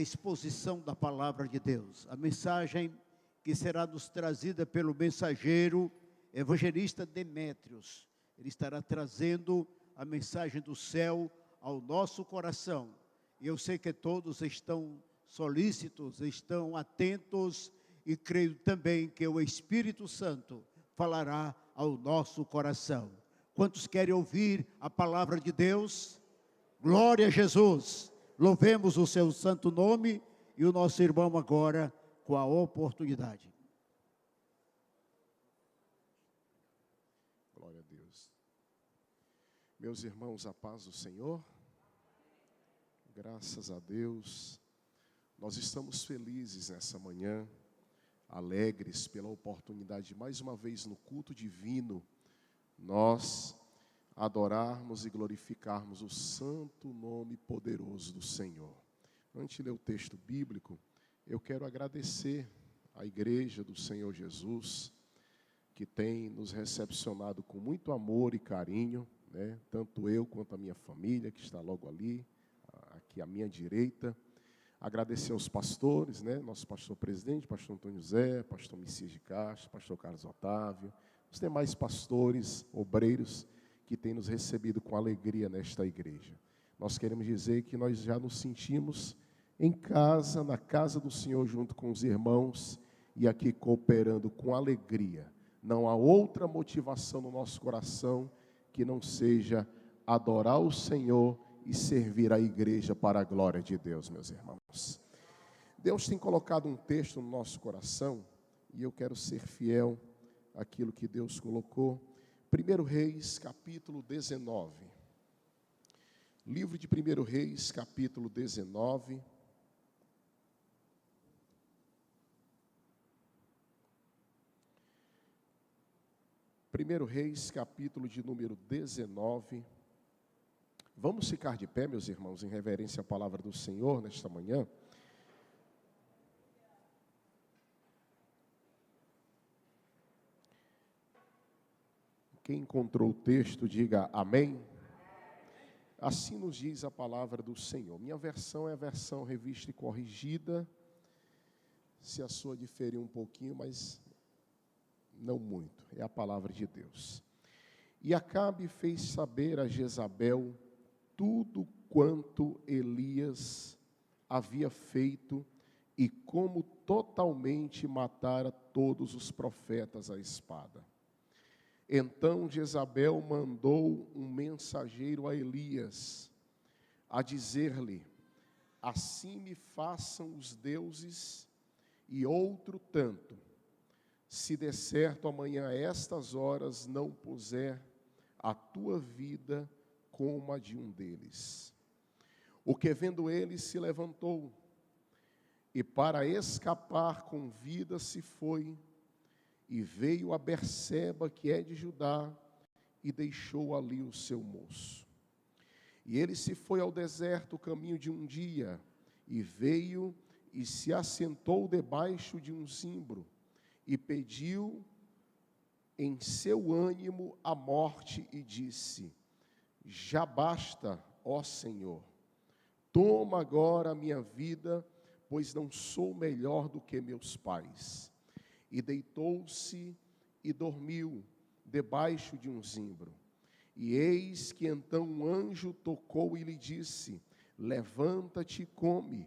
exposição da palavra de Deus. A mensagem que será nos trazida pelo mensageiro evangelista Demétrios. Ele estará trazendo a mensagem do céu ao nosso coração. E eu sei que todos estão solícitos, estão atentos e creio também que o Espírito Santo falará ao nosso coração. Quantos querem ouvir a palavra de Deus? Glória a Jesus! Louvemos o seu santo nome e o nosso irmão agora com a oportunidade. Glória a Deus. Meus irmãos, a paz do Senhor. Graças a Deus. Nós estamos felizes nessa manhã, alegres pela oportunidade de mais uma vez no culto divino, nós adorarmos e glorificarmos o santo nome poderoso do Senhor. Antes de ler o texto bíblico, eu quero agradecer à Igreja do Senhor Jesus, que tem nos recepcionado com muito amor e carinho, né? Tanto eu quanto a minha família, que está logo ali, aqui à minha direita. Agradecer aos pastores, né? Nosso pastor presidente, pastor Antônio Zé, pastor Messias de Castro, pastor Carlos Otávio, os demais pastores, obreiros, que têm nos recebido com alegria nesta igreja. Nós queremos dizer que nós já nos sentimos em casa, na casa do Senhor, junto com os irmãos, e aqui cooperando com alegria. Não há outra motivação no nosso coração que não seja adorar o Senhor e servir a igreja para a glória de Deus, meus irmãos. Deus tem colocado um texto no nosso coração, e eu quero ser fiel àquilo que Deus colocou. 1 Reis, capítulo 19. Livro de 1 Reis, capítulo 19. Primeiro Reis, capítulo de número 19. Vamos ficar de pé, meus irmãos, em reverência à palavra do Senhor nesta manhã. Quem encontrou o texto, diga amém. Assim nos diz a palavra do Senhor. Minha versão é a versão revista e corrigida. Se a sua diferir um pouquinho, mas não muito. É a palavra de Deus. E Acabe fez saber a Jezabel tudo quanto Elias havia feito e como totalmente matara todos os profetas à espada. Então Jezabel mandou um mensageiro a Elias, a dizer-lhe: assim me façam os deuses e outro tanto, se de certo amanhã a estas horas não puser a tua vida como a de um deles. O que vendo ele se levantou, e para escapar com vida se foi, e veio a Berseba, que é de Judá, e deixou ali o seu moço. E ele se foi ao deserto o caminho de um dia, e veio e se assentou debaixo de um zimbro, e pediu em seu ânimo a morte, e disse: já basta, ó Senhor, toma agora a minha vida, pois não sou melhor do que meus pais. E deitou-se e dormiu debaixo de um zimbro. E eis que então um anjo tocou e lhe disse: levanta-te e come.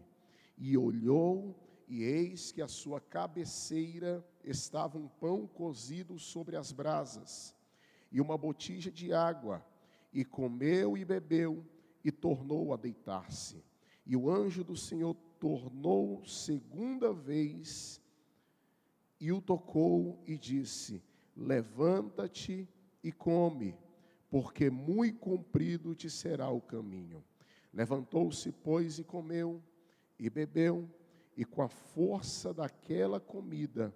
E olhou, e eis que à sua cabeceira estava um pão cozido sobre as brasas, e uma botija de água. E comeu e bebeu, e tornou a deitar-se. E o anjo do Senhor tornou segunda vez, e o tocou e disse: levanta-te e come, porque muito comprido te será o caminho. Levantou-se, pois, e comeu, e bebeu, e com a força daquela comida,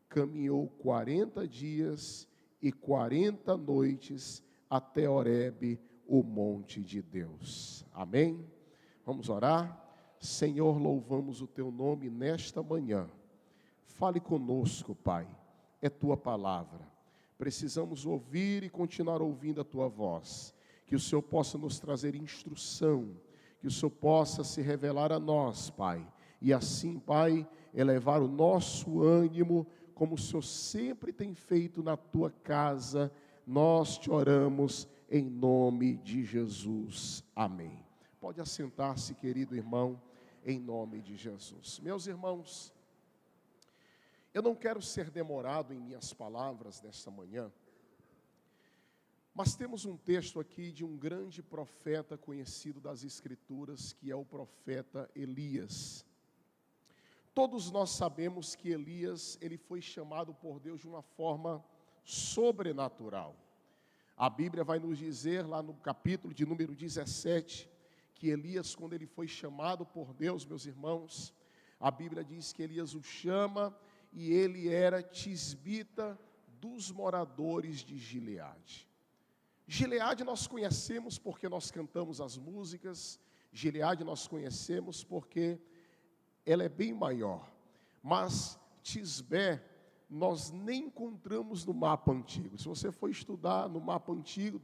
caminhou 40 dias e 40 noites, até Horebe, o monte de Deus. Amém? Vamos orar? Senhor, louvamos o teu nome nesta manhã. Fale conosco, Pai. É tua palavra. Precisamos ouvir e continuar ouvindo a tua voz. Que o Senhor possa nos trazer instrução. Que o Senhor possa se revelar a nós, Pai. e assim, Pai, elevar o nosso ânimo, como o Senhor sempre tem feito na tua casa. Nós te oramos em nome de Jesus. Amém. Pode assentar-se, querido irmão, em nome de Jesus. Meus irmãos, eu não quero ser demorado em minhas palavras nesta manhã, mas temos um texto aqui de um grande profeta conhecido das Escrituras, que é o profeta Elias. Todos nós sabemos que Elias, ele foi chamado por Deus de uma forma sobrenatural. A Bíblia vai nos dizer, lá no capítulo de número 17, que Elias, quando ele foi chamado por Deus, meus irmãos, a Bíblia diz que Elias o chama, e ele era tisbita dos moradores de Gileade. Gileade nós conhecemos porque nós cantamos as músicas, Gileade nós conhecemos porque ela é bem maior, mas Tisbé nós nem encontramos no mapa antigo. Se você for estudar no mapa antigo,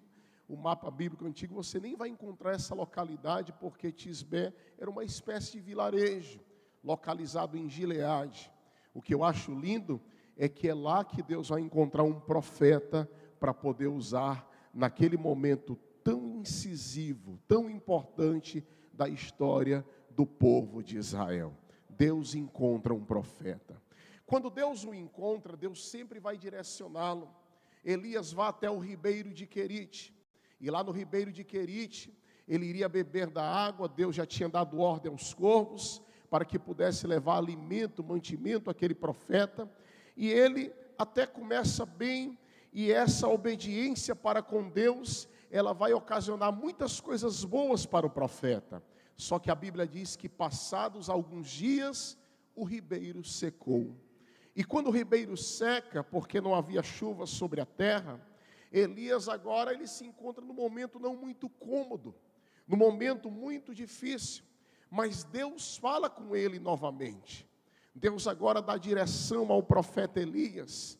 o mapa bíblico antigo, você nem vai encontrar essa localidade, porque Tisbé era uma espécie de vilarejo, localizado em Gileade. O que eu acho lindo é que é lá que Deus vai encontrar um profeta para poder usar naquele momento tão incisivo, tão importante da história do povo de Israel. Deus encontra um profeta. Quando Deus o encontra, Deus sempre vai direcioná-lo. Elias vai até o ribeiro de Querite, e lá no ribeiro de Querite, ele iria beber da água. Deus já tinha dado ordem aos corvos, para que pudesse levar alimento, mantimento àquele profeta, e ele até começa bem, e essa obediência para com Deus, ela vai ocasionar muitas coisas boas para o profeta. Só que a Bíblia diz que passados alguns dias, o ribeiro secou. E quando o ribeiro seca, porque não havia chuva sobre a terra, Elias agora ele se encontra num momento não muito cômodo, num momento muito difícil, mas Deus fala com ele novamente. Deus agora dá direção ao profeta Elias,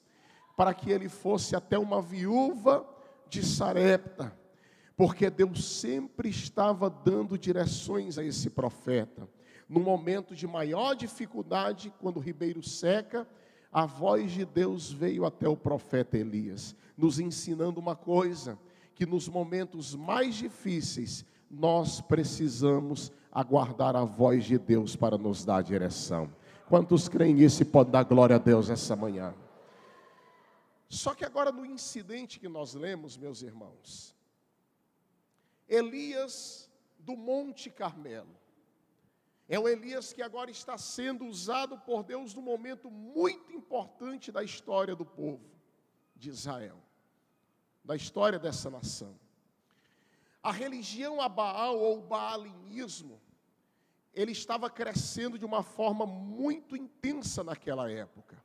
para que ele fosse até uma viúva de Sarepta, porque Deus sempre estava dando direções a esse profeta. No momento de maior dificuldade, quando o ribeiro seca, a voz de Deus veio até o profeta Elias, nos ensinando uma coisa, que nos momentos mais difíceis, nós precisamos aguardar a voz de Deus para nos dar direção. Quantos creem nisso e podem dar glória a Deus essa manhã? Só que agora no incidente que nós lemos, meus irmãos, Elias do Monte Carmelo, é o Elias que agora está sendo usado por Deus num momento muito importante da história do povo de Israel, da história dessa nação. A religião a Baal ou baalinismo, ele estava crescendo de uma forma muito intensa naquela época.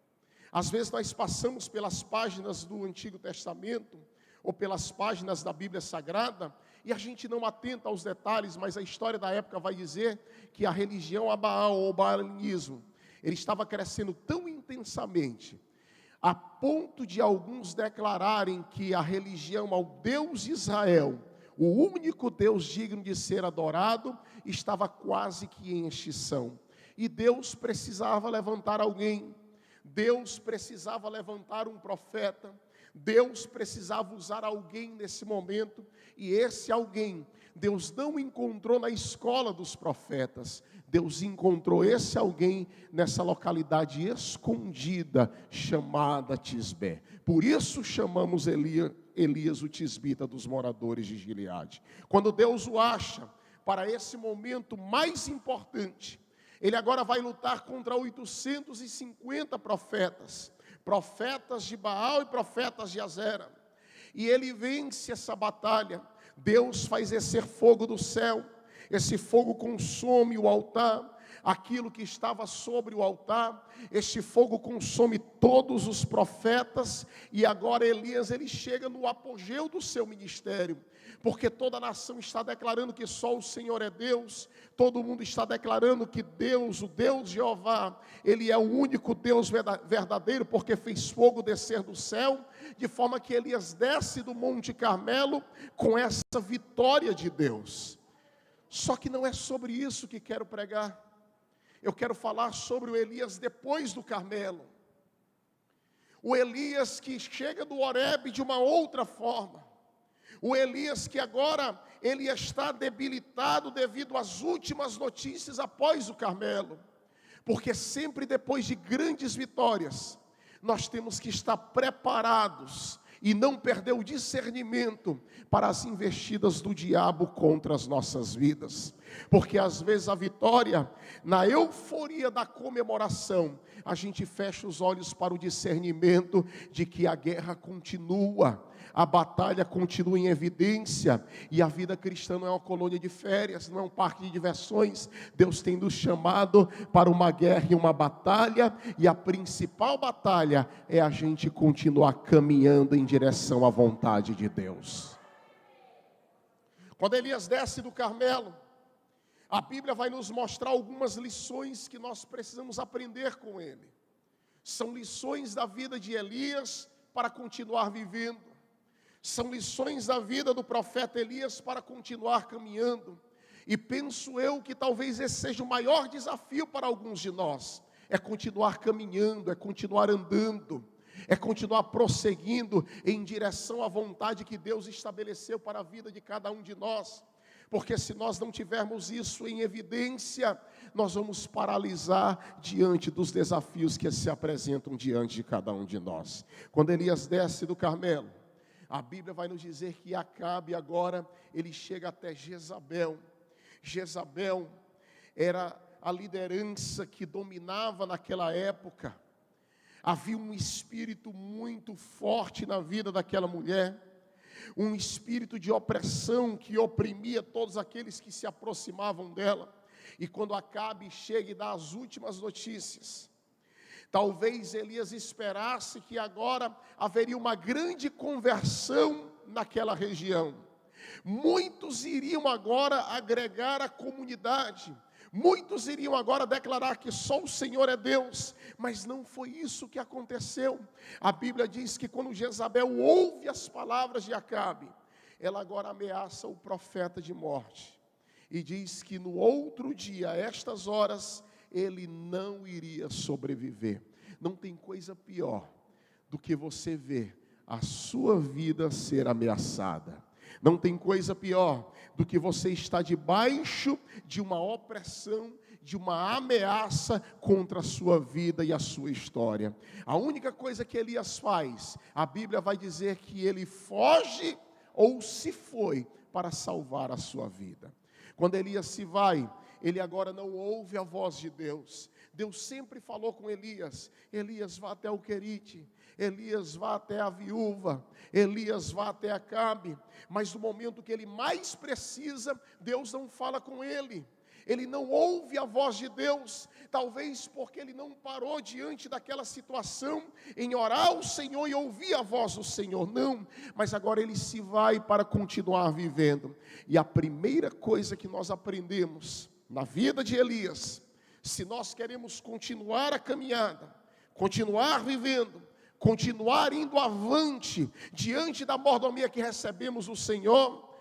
Às vezes nós passamos pelas páginas do Antigo Testamento, ou pelas páginas da Bíblia Sagrada, e a gente não atenta aos detalhes, mas a história da época vai dizer que a religião a Baal ou baalinismo, ele estava crescendo tão intensamente, a ponto de alguns declararem que a religião ao Deus de Israel, o único Deus digno de ser adorado, estava quase que em extinção. E Deus precisava levantar alguém, Deus precisava levantar um profeta, Deus precisava usar alguém nesse momento, e esse alguém, Deus não encontrou na escola dos profetas, Deus encontrou esse alguém nessa localidade escondida, chamada Tisbé. Por isso chamamos Elias o tisbita dos moradores de Gileade. Quando Deus o acha, para esse momento mais importante, ele agora vai lutar contra 850 profetas de Baal e profetas de Azera, e ele vence essa batalha. Deus faz descer fogo do céu, esse fogo consome o altar, aquilo que estava sobre o altar, este fogo consome todos os profetas, e agora Elias, ele chega no apogeu do seu ministério, porque toda a nação está declarando que só o Senhor é Deus, todo mundo está declarando que Deus, o Deus Jeová, Ele é o único Deus verdadeiro, porque fez fogo descer do céu, de forma que Elias desce do Monte Carmelo com essa vitória de Deus. Só que não é sobre isso que quero pregar. Eu quero falar sobre o Elias depois do Carmelo. O Elias que chega do Horebe de uma outra forma. O Elias que agora ele está debilitado devido às últimas notícias após o Carmelo. Porque sempre depois de grandes vitórias, nós temos que estar preparados e não perder o discernimento para as investidas do diabo contra as nossas vidas. Porque às vezes a vitória, na euforia da comemoração, a gente fecha os olhos para o discernimento de que a guerra continua, a batalha continua em evidência, e a vida cristã não é uma colônia de férias, não é um parque de diversões. Deus tem nos chamado para uma guerra e uma batalha, e a principal batalha é a gente continuar caminhando em direção à vontade de Deus. Quando Elias desce do Carmelo, a Bíblia vai nos mostrar algumas lições que nós precisamos aprender com ele. São lições da vida de Elias para continuar vivendo. São lições da vida do profeta Elias para continuar caminhando. E penso eu que talvez esse seja o maior desafio para alguns de nós. É continuar caminhando, é continuar andando, é continuar prosseguindo em direção à vontade que Deus estabeleceu para a vida de cada um de nós. Porque se nós não tivermos isso em evidência, nós vamos paralisar diante dos desafios que se apresentam diante de cada um de nós. Quando Elias desce do Carmelo, a Bíblia vai nos dizer que Acabe agora, ele chega até Jezabel. Jezabel era a liderança que dominava naquela época. Havia um espírito muito forte na vida daquela mulher. Um espírito de opressão que oprimia todos aqueles que se aproximavam dela. E quando Acabe chega e dá as últimas notícias, talvez Elias esperasse que agora haveria uma grande conversão naquela região. Muitos iriam agora agregar a comunidade. Muitos iriam agora declarar que só o Senhor é Deus, mas não foi isso que aconteceu. A Bíblia diz que quando Jezabel ouve as palavras de Acabe, ela agora ameaça o profeta de morte, e diz que no outro dia, a estas horas, ele não iria sobreviver. Não tem coisa pior do que você ver a sua vida ser ameaçada. Não tem coisa pior do que você estar debaixo de uma opressão, de uma ameaça contra a sua vida e a sua história. A única coisa que Elias faz, a Bíblia vai dizer que ele foge ou se foi para salvar a sua vida. Quando Elias se vai, ele agora não ouve a voz de Deus. Deus sempre falou com Elias: Elias, vá até o Querite, Elias, vá até a viúva, Elias, vá até Acabe. Mas no momento que ele mais precisa, Deus não fala com ele. Ele não ouve a voz de Deus, talvez porque ele não parou diante daquela situação em orar ao Senhor e ouvir a voz do Senhor, não, mas agora ele se vai para continuar vivendo. E a primeira coisa que nós aprendemos na vida de Elias, se nós queremos continuar a caminhada, continuar vivendo, continuar indo avante, diante da mordomia que recebemos do Senhor,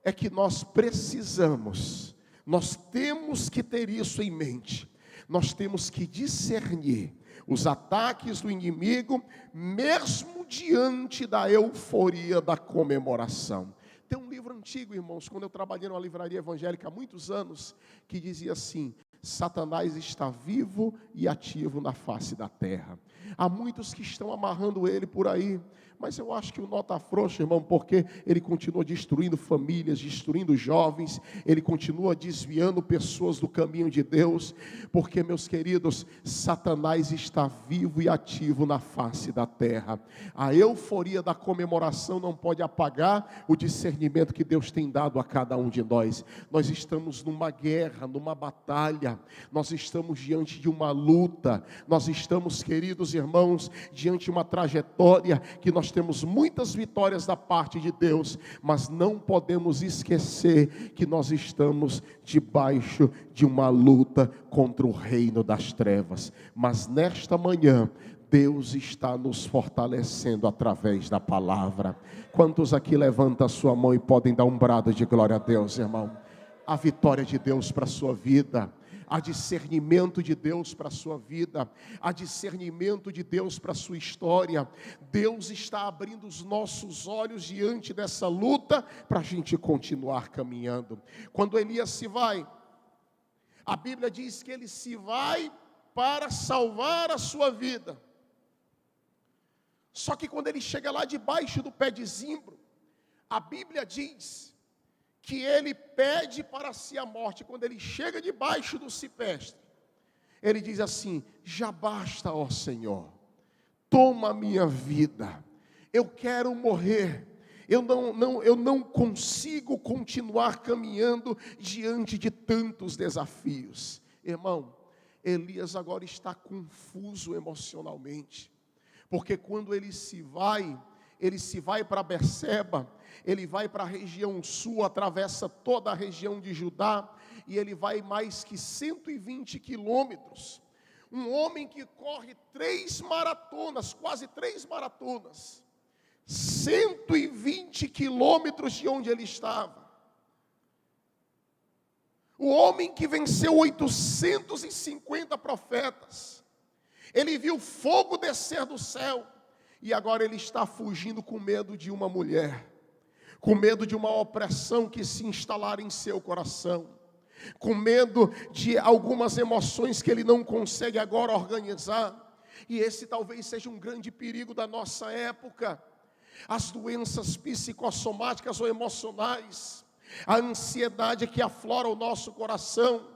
é que nós precisamos, nós temos que ter isso em mente. Nós temos que discernir os ataques do inimigo, mesmo diante da euforia da comemoração. Tem um livro antigo, irmãos, quando eu trabalhei numa livraria evangélica há muitos anos, que dizia assim: Satanás está vivo e ativo na face da terra. Há muitos que estão amarrando ele por aí, mas eu acho que o nó está frouxo, irmão, porque ele continua destruindo famílias, destruindo jovens, ele continua desviando pessoas do caminho de Deus, porque, meus queridos, Satanás está vivo e ativo na face da terra. A euforia da comemoração não pode apagar o discernimento que Deus tem dado a cada um de nós. Nós estamos numa guerra, numa batalha, nós estamos diante de uma luta, nós estamos, queridos irmãos, diante de uma trajetória que nós temos muitas vitórias da parte de Deus, mas não podemos esquecer que nós estamos debaixo de uma luta contra o reino das trevas. Mas nesta manhã, Deus está nos fortalecendo através da palavra. Quantos aqui levantam a sua mão e podem dar um brado de glória a Deus, irmão? A vitória de Deus para a sua vida, há discernimento de Deus para a sua vida, há discernimento de Deus para a sua história. Deus está abrindo os nossos olhos diante dessa luta, para a gente continuar caminhando. Quando Elias se vai, a Bíblia diz que ele se vai para salvar a sua vida. Só que quando ele chega lá debaixo do pé de zimbro, a Bíblia diz que ele pede para si a morte. Quando ele chega debaixo do cipreste, ele diz assim: já basta, ó Senhor, toma a minha vida, eu quero morrer, eu não consigo continuar caminhando diante de tantos desafios. Irmão, Elias agora está confuso emocionalmente, porque quando ele se vai para Berseba, ele vai para a região sul, atravessa toda a região de Judá, e ele vai mais que 120 quilômetros. Um homem que corre 3 maratonas, quase 3 maratonas, 120 quilômetros de onde ele estava. O homem que venceu 850 profetas, ele viu fogo descer do céu, e agora ele está fugindo com medo de uma mulher, com medo de uma opressão que se instalar em seu coração, com medo de algumas emoções que ele não consegue agora organizar. E esse talvez seja um grande perigo da nossa época. As doenças psicossomáticas ou emocionais, a ansiedade que aflora o nosso coração,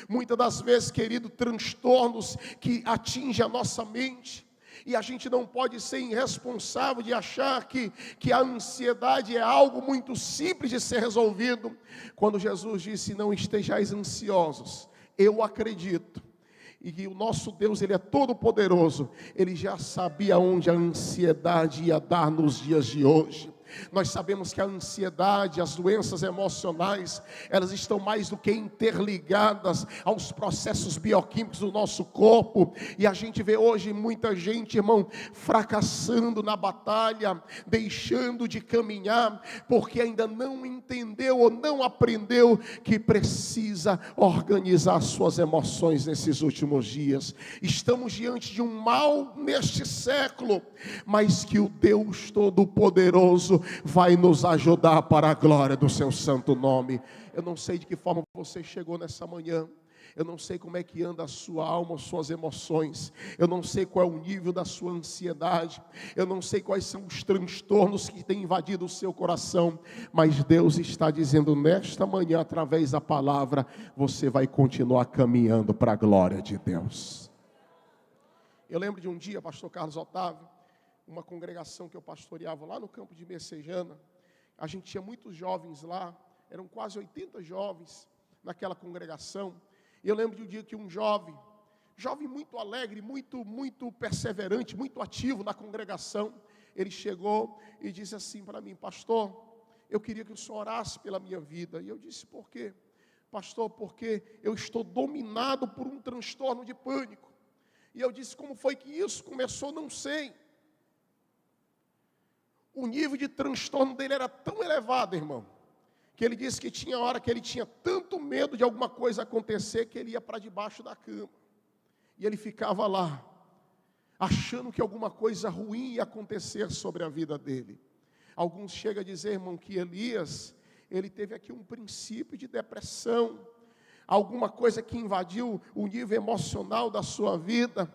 muitas das vezes, querido, transtornos que atingem a nossa mente. E a gente não pode ser irresponsável de achar que a ansiedade é algo muito simples de ser resolvido. Quando Jesus disse: não estejais ansiosos, eu acredito, e que o nosso Deus, Ele é todo poderoso, Ele já sabia onde a ansiedade ia dar nos dias de hoje. Nós sabemos que a ansiedade, as doenças emocionais, elas estão mais do que interligadas aos processos bioquímicos do nosso corpo. E a gente vê hoje muita gente, irmão, fracassando na batalha, deixando de caminhar, porque ainda não entendeu ou não aprendeu que precisa organizar suas emoções nesses últimos dias. Estamos diante de um mal neste século, mas que o Deus Todo-Poderoso vai nos ajudar para a glória do seu santo nome. Eu não sei de que forma você chegou nessa manhã, eu não sei como é que anda a sua alma, as suas emoções, eu não sei qual é o nível da sua ansiedade, eu não sei quais são os transtornos que têm invadido o seu coração, mas Deus está dizendo nesta manhã, através da palavra, você vai continuar caminhando para a glória de Deus. Eu lembro de um dia, pastor Carlos Otávio, uma congregação que eu pastoreava lá no campo de Messejana. A gente tinha muitos jovens lá, eram quase 80 jovens naquela congregação. E eu lembro de um dia que um jovem muito alegre, muito perseverante, muito ativo na congregação, ele chegou e disse assim para mim: pastor, eu queria que o senhor orasse pela minha vida. E eu disse: por quê? Pastor, porque eu estou dominado por um transtorno de pânico. E eu disse: como foi que isso começou? Não sei. O nível de transtorno dele era tão elevado, irmão, que ele disse que tinha hora que ele tinha tanto medo de alguma coisa acontecer, que ele ia para debaixo da cama. E ele ficava lá, achando que alguma coisa ruim ia acontecer sobre a vida dele. Alguns chegam a dizer, irmão, que Elias, ele teve aqui um princípio de depressão, alguma coisa que invadiu o nível emocional da sua vida.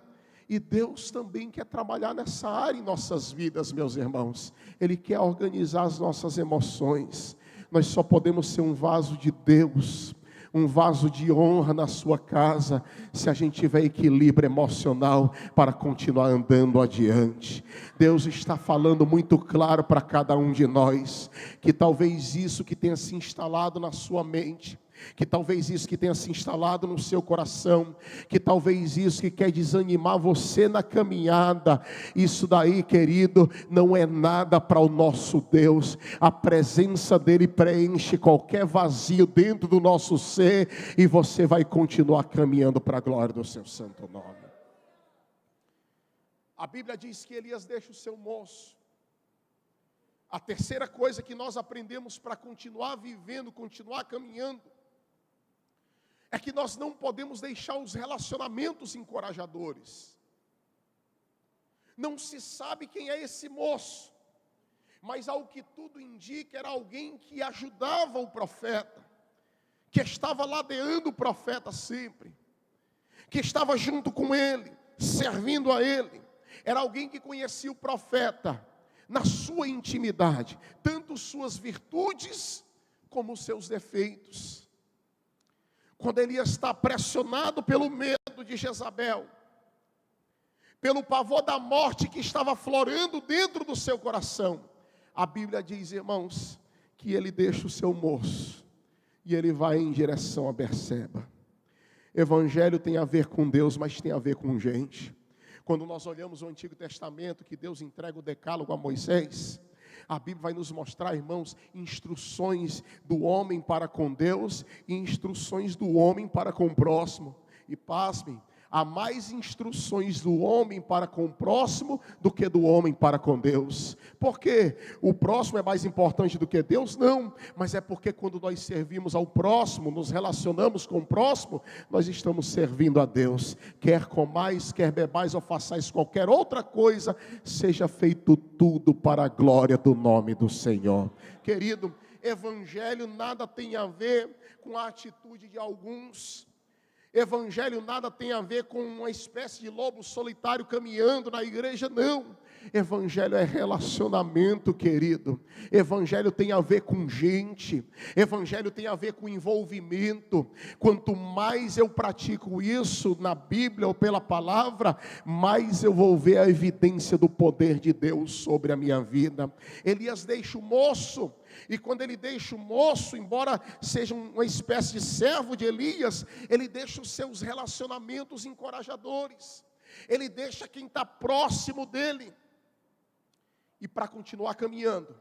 E Deus também quer trabalhar nessa área em nossas vidas, meus irmãos. Ele quer organizar as nossas emoções. Nós só podemos ser um vaso de Deus, um vaso de honra na sua casa, se a gente tiver equilíbrio emocional para continuar andando adiante. Deus está falando muito claro para cada um de nós, que talvez isso que tenha se instalado na sua mente, que talvez isso que tenha se instalado no seu coração, que talvez isso que quer desanimar você na caminhada, isso daí, querido, não é nada para o nosso Deus. A presença dele preenche qualquer vazio dentro do nosso ser, e você vai continuar caminhando para a glória do seu santo nome. A Bíblia diz que Elias deixa o seu moço. A terceira coisa que nós aprendemos para continuar vivendo, continuar caminhando, é que nós não podemos deixar os relacionamentos encorajadores. Não se sabe quem é esse moço, mas ao que tudo indica, era alguém que ajudava o profeta, que estava ladeando o profeta sempre, que estava junto com ele, servindo a ele. Era alguém que conhecia o profeta na sua intimidade, tanto suas virtudes como os seus defeitos. Quando Elias está pressionado pelo medo de Jezabel, pelo pavor da morte que estava florando dentro do seu coração, a Bíblia diz, irmãos, que ele deixa o seu moço e ele vai em direção a Berseba. Evangelho tem a ver com Deus, mas tem a ver com gente. Quando nós olhamos o Antigo Testamento, que Deus entrega o decálogo a Moisés, a Bíblia vai nos mostrar, irmãos, instruções do homem para com Deus e instruções do homem para com o próximo. E pasmem, há mais instruções do homem para com o próximo do que do homem para com Deus. Por quê? O próximo é mais importante do que Deus? Não, mas é porque quando nós servimos ao próximo, nos relacionamos com o próximo, nós estamos servindo a Deus. Quer comais, quer bebais ou façais qualquer outra coisa, seja feito tudo para a glória do nome do Senhor. Querido, evangelho nada tem a ver com a atitude de alguns. Evangelho nada tem a ver com uma espécie de lobo solitário caminhando na igreja, não. Evangelho é relacionamento, querido. Evangelho tem a ver com gente. Evangelho tem a ver com envolvimento. Quanto mais eu pratico isso na Bíblia ou pela palavra, mais eu vou ver a evidência do poder de Deus sobre a minha vida. Elias deixa o moço. E quando ele deixa o moço, embora seja uma espécie de servo de Elias, ele deixa os seus relacionamentos encorajadores. Ele deixa quem está próximo dele. E para continuar caminhando,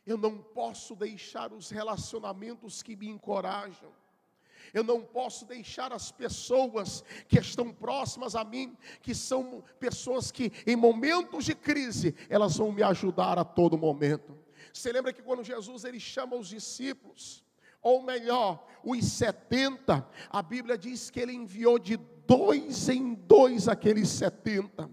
eu não posso deixar os relacionamentos que me encorajam. Eu não posso deixar as pessoas que estão próximas a mim, que são pessoas que em momentos de crise, elas vão me ajudar a todo momento. Você lembra que quando Jesus ele chama os discípulos, ou melhor, os 70, a Bíblia diz que ele enviou de 2 em 2 aqueles 70.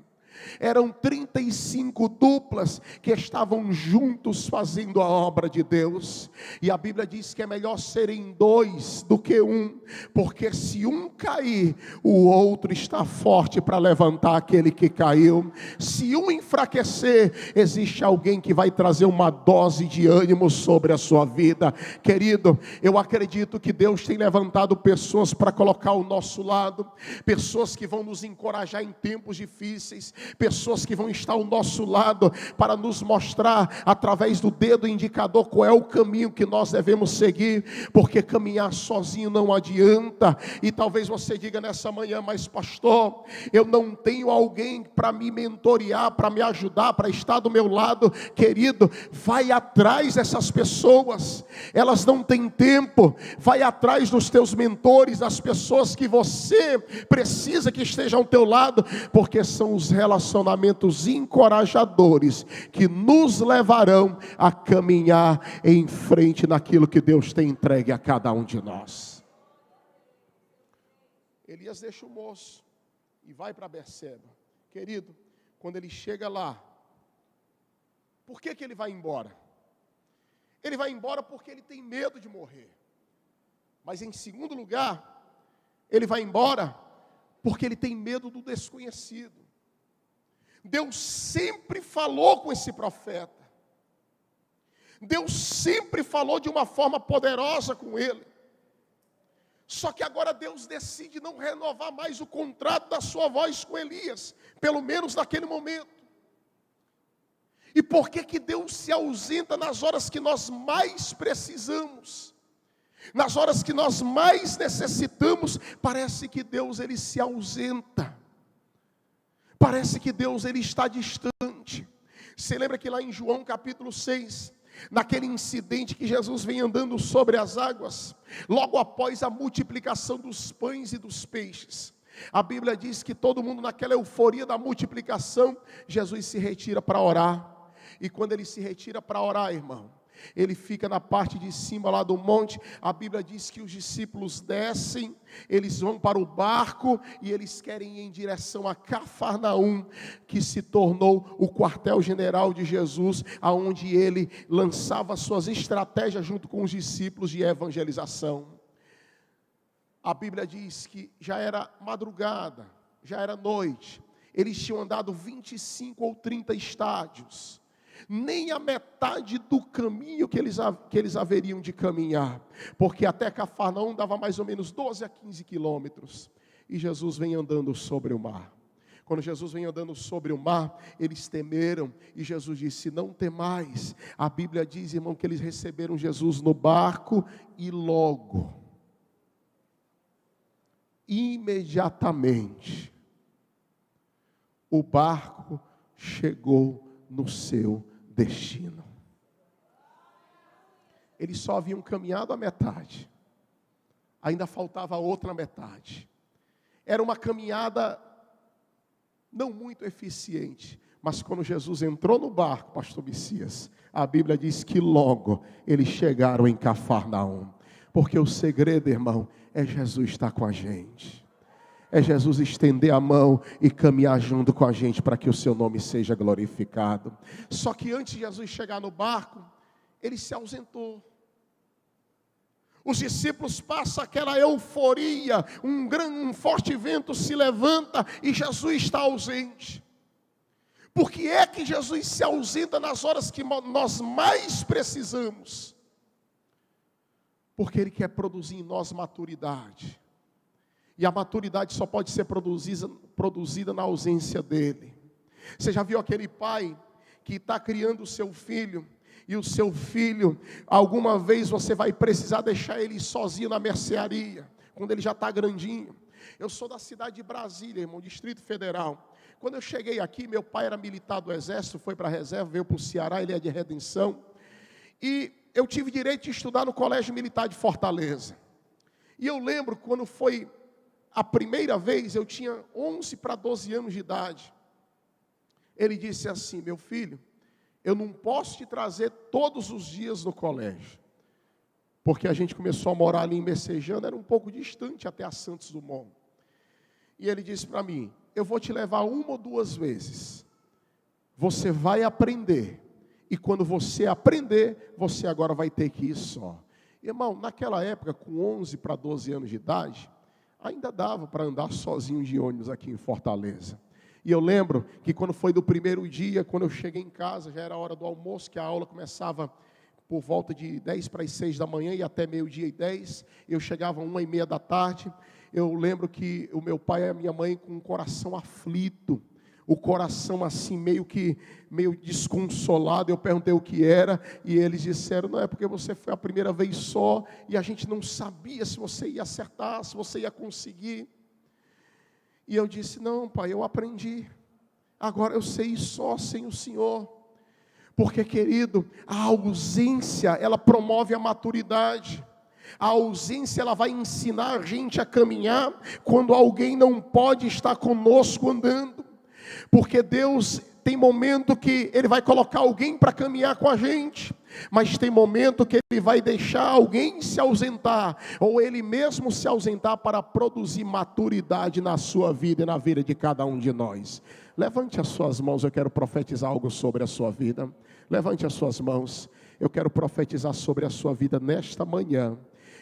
Eram 35 duplas que estavam juntos fazendo a obra de Deus. E a Bíblia diz que é melhor serem 2 do que 1, porque se um cair, o outro está forte para levantar aquele que caiu. Se um enfraquecer, existe alguém que vai trazer uma dose de ânimo sobre a sua vida. Querido, eu acredito que Deus tem levantado pessoas para colocar ao nosso lado, pessoas que vão nos encorajar em tempos difíceis, pessoas que vão estar ao nosso lado para nos mostrar através do dedo indicador qual é o caminho que nós devemos seguir, porque caminhar sozinho não adianta. E talvez você diga nessa manhã, mas pastor, eu não tenho alguém para me mentorear, para me ajudar, para estar do meu lado. Querido, vai atrás dessas pessoas, elas não têm tempo. Vai atrás dos teus mentores, das pessoas que você precisa que estejam ao teu lado, porque são os relacionamentos encorajadores que nos levarão a caminhar em frente naquilo que Deus tem entregue a cada um de nós. Elias deixa o moço e vai para Berseba. Querido, quando ele chega lá, por que ele vai embora? Ele vai embora porque ele tem medo de morrer. Mas em segundo lugar, ele vai embora porque ele tem medo do desconhecido. Deus sempre falou com esse profeta. Deus sempre falou de uma forma poderosa com ele. Só que agora Deus decide não renovar mais o contrato da sua voz com Elias, pelo menos naquele momento. E por que Deus se ausenta nas horas que nós mais precisamos? Nas horas que nós mais necessitamos, parece que Deus ele se ausenta. Parece que Deus ele está distante. Você lembra que lá em João capítulo 6, naquele incidente que Jesus vem andando sobre as águas, logo após a multiplicação dos pães e dos peixes, a Bíblia diz que todo mundo naquela euforia da multiplicação, Jesus se retira para orar. E quando ele se retira para orar, irmão, Ele fica na parte de cima lá do monte. A Bíblia diz que os discípulos descem, eles vão para o barco e eles querem ir em direção a Cafarnaum, que se tornou o quartel-general de Jesus, aonde ele lançava suas estratégias junto com os discípulos de evangelização. A Bíblia diz que já era madrugada, já era noite. Eles tinham andado 25 ou 30 estádios. Nem a metade do caminho que eles haveriam de caminhar, porque até Cafarnaum dava mais ou menos 12 a 15 quilômetros, e Jesus vem andando sobre o mar. Quando Jesus vem andando sobre o mar, eles temeram, e Jesus disse: não temais. A Bíblia diz, irmão, que eles receberam Jesus no barco, e logo, imediatamente, o barco chegou no seu destino. Eles só haviam caminhado a metade, ainda faltava a outra metade. Era uma caminhada não muito eficiente, mas quando Jesus entrou no barco, pastor Messias, a Bíblia diz que logo eles chegaram em Cafarnaum, porque o segredo, irmão, é Jesus estar com a gente. É Jesus estender a mão e caminhar junto com a gente para que o seu nome seja glorificado. Só que antes de Jesus chegar no barco, ele se ausentou. Os discípulos passam aquela euforia, um forte vento se levanta e Jesus está ausente. Por que é que Jesus se ausenta nas horas que nós mais precisamos? Porque Ele quer produzir em nós maturidade. E a maturidade só pode ser produzida na ausência dele. Você já viu aquele pai que está criando o seu filho, e o seu filho, alguma vez você vai precisar deixar ele sozinho na mercearia, quando ele já está grandinho. Eu sou da cidade de Brasília, irmão, Distrito Federal. Quando eu cheguei aqui, meu pai era militar do Exército, foi para a reserva, veio para o Ceará, ele é de Redenção. E eu tive direito de estudar no Colégio Militar de Fortaleza. E eu lembro quando foi a primeira vez, eu tinha 11 para 12 anos de idade. Ele disse assim: meu filho, eu não posso te trazer todos os dias no colégio, porque a gente começou a morar ali em Messejana, era um pouco distante até a Santos Dumont. E ele disse para mim: eu vou te levar 1 ou 2 vezes, você vai aprender, e quando você aprender, você agora vai ter que ir só. Irmão, naquela época, com 11 para 12 anos de idade, ainda dava para andar sozinho de ônibus aqui em Fortaleza. E eu lembro que quando foi do primeiro dia, quando eu cheguei em casa, já era hora do almoço, que a aula começava por volta de 10 para as 6 da manhã e até 12:10. Eu chegava 1:30 da tarde. Eu lembro que o meu pai e a minha mãe com o coração aflito, o coração assim meio desconsolado. Eu perguntei o que era e eles disseram: não, é porque você foi a primeira vez só e a gente não sabia se você ia acertar, se você ia conseguir. E eu disse: não, pai, eu aprendi, agora eu sei ir só sem o Senhor. Porque, querido, a ausência, ela promove a maturidade. A ausência, ela vai ensinar a gente a caminhar quando alguém não pode estar conosco andando. Porque Deus tem momento que Ele vai colocar alguém para caminhar com a gente, mas tem momento que Ele vai deixar alguém se ausentar, ou Ele mesmo se ausentar para produzir maturidade na sua vida e na vida de cada um de nós. Levante as suas mãos, eu quero profetizar algo sobre a sua vida. Levante as suas mãos, eu quero profetizar sobre a sua vida nesta manhã.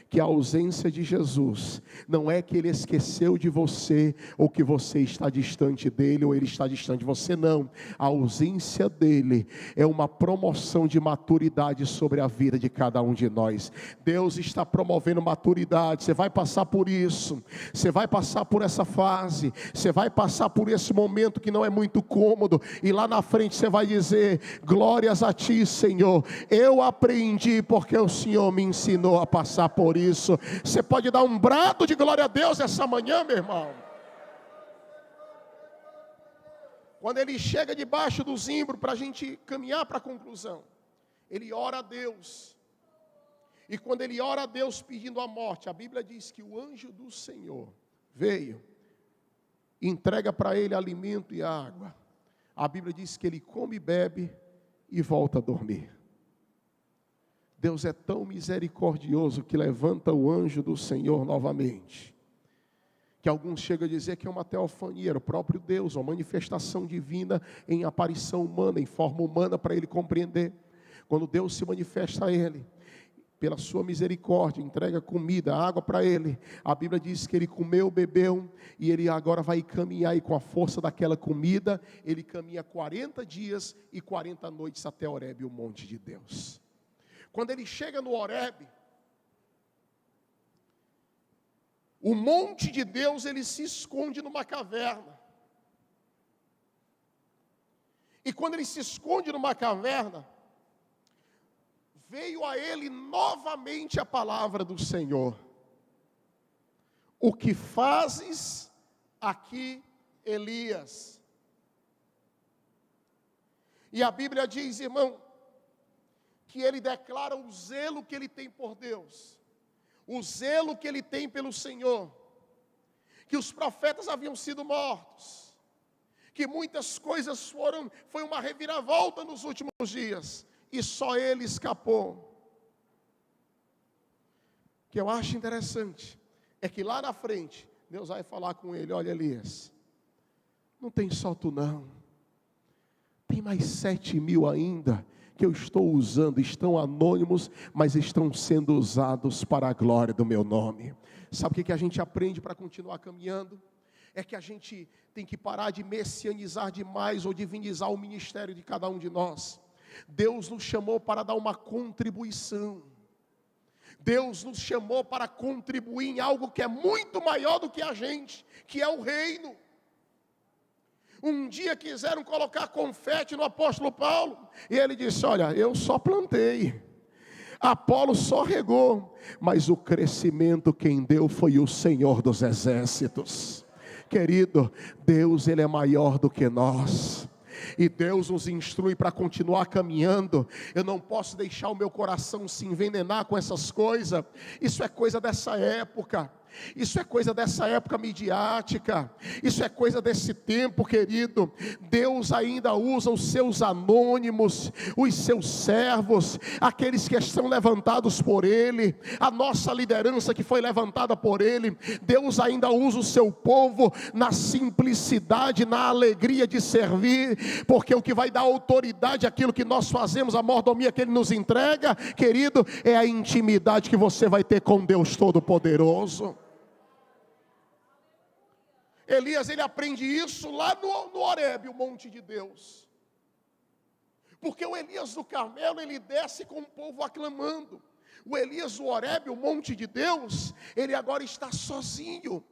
Que a ausência de Jesus não é que Ele esqueceu de você, ou que você está distante dEle, ou Ele está distante de você, não. A ausência dEle é uma promoção de maturidade sobre a vida de cada um de nós. Deus está promovendo maturidade. Você vai passar por isso, você vai passar por essa fase, você vai passar por esse momento que não é muito cômodo, e lá na frente você vai dizer: glórias a Ti, Senhor, eu aprendi porque o Senhor me ensinou a passar por isso. Você pode dar um brado de glória a Deus essa manhã, meu irmão. Quando ele chega debaixo do zimbro, para a gente caminhar para a conclusão, ele ora a Deus. E quando ele ora a Deus pedindo a morte, a Bíblia diz que o anjo do Senhor veio, entrega para ele alimento e água. A Bíblia diz que ele come e bebe e volta a dormir. Deus é tão misericordioso que levanta o anjo do Senhor novamente. Que alguns chegam a dizer que é uma teofania, era o próprio Deus, uma manifestação divina em aparição humana, em forma humana, para ele compreender. Quando Deus se manifesta a ele, pela sua misericórdia, entrega comida, água para ele. A Bíblia diz que ele comeu, bebeu, e ele agora vai caminhar, e com a força daquela comida, ele caminha 40 dias e 40 noites até Horebe, o monte de Deus. Quando ele chega no Horebe, o monte de Deus, ele se esconde numa caverna. E quando ele se esconde numa caverna, veio a ele novamente a palavra do Senhor. O que fazes aqui, Elias? E a Bíblia diz, irmão, que ele declara o zelo que ele tem por Deus, o zelo que ele tem pelo Senhor, que os profetas haviam sido mortos, que muitas coisas foi uma reviravolta nos últimos dias, e só ele escapou. O que eu acho interessante é que lá na frente, Deus vai falar com ele, olha Elias, não tem só tu não, tem mais 7.000 ainda, que eu estou usando, estão anônimos, mas estão sendo usados para a glória do meu nome. Sabe o que a gente aprende para continuar caminhando? É que a gente tem que parar de messianizar demais ou divinizar o ministério de cada um de nós. Deus nos chamou para dar uma contribuição. Deus nos chamou para contribuir em algo que é muito maior do que a gente, que é o reino. Um dia quiseram colocar confete no apóstolo Paulo, e ele disse, olha, eu só plantei, Apolo só regou, mas o crescimento quem deu foi o Senhor dos exércitos. Querido, Deus ele é maior do que nós. E Deus nos instrui para continuar caminhando. Eu não posso deixar o meu coração se envenenar com essas coisas. Isso é coisa dessa época. Isso é coisa dessa época midiática. Isso é coisa desse tempo, querido. Deus ainda usa os seus anônimos, os seus servos, aqueles que estão levantados por Ele, a nossa liderança que foi levantada por Ele. Deus ainda usa o seu povo na simplicidade, na alegria de servir, porque o que vai dar autoridade àquilo que nós fazemos, a mordomia que Ele nos entrega, querido, é a intimidade que você vai ter com Deus Todo-Poderoso. Elias, ele aprende isso lá no Horebe, o monte de Deus. Porque o Elias do Carmelo, ele desce com o povo aclamando. O Elias do Horebe, o monte de Deus, ele agora está sozinho.